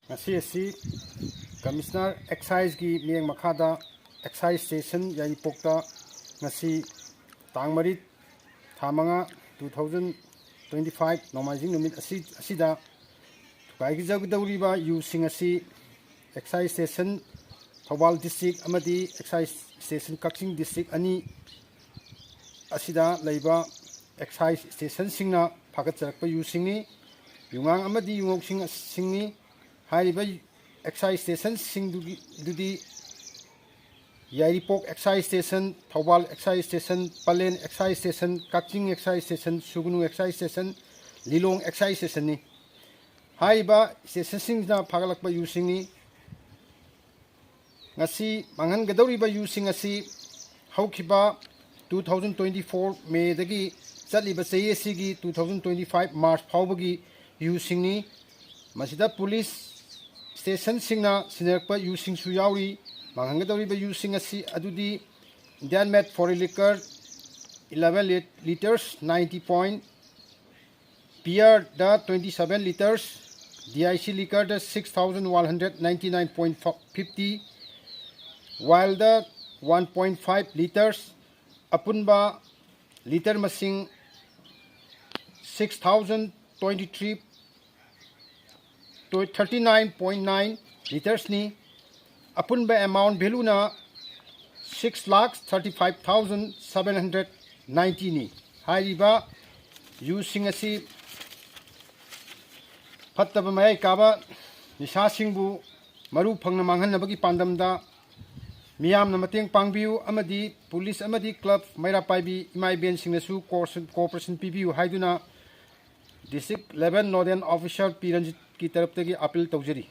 Ngasi Commissioner Excise ki mieng makada Excise Station Yaipokta ngasi tangmarit thamanga 2025 nomajing numit asida tukai jagdawriba using asi Excise Station Thobal District amadi Excise Station Kakching District ani asida leiba Excise Station singna phagatcharakpa using ni Yoongang amadi Yoongou singni Hariba Excise Station Singdudi Yairipok Excise Station, Thobal Excise Station, Palen Excise Station, Kakching Excise Station, Sugnu Excise Station, Lilong Excise Station ni. Hariba Station Singna Pagalakba using ni Ngasi Manghankhre using asi Haukiba 2024 May dagi Satliba Sayesigi 2025 March Paubagi using ni Masida Police Station Singna Sinerpa using Suyauri, Manghankhre using asi Adudi, Indian Met for liquor 11 liters, 90 point, beer da 27 liters, DIC liquor da 6,199.50, while the 1.5 liters, Apunba liter masing 6,023 to 39.9 liters ni apunba amount value na 6,35,790 ni hariba using asi phattaba mai kaba nisha singbu maru phangna manghanabagi pandamda miyamna mateng pangbiu amadi police amadi club maira paibi imai ben singnasu cooperation pibiu haiduna district 11 northern officer piranjit की तरफ से appeal तौजरी।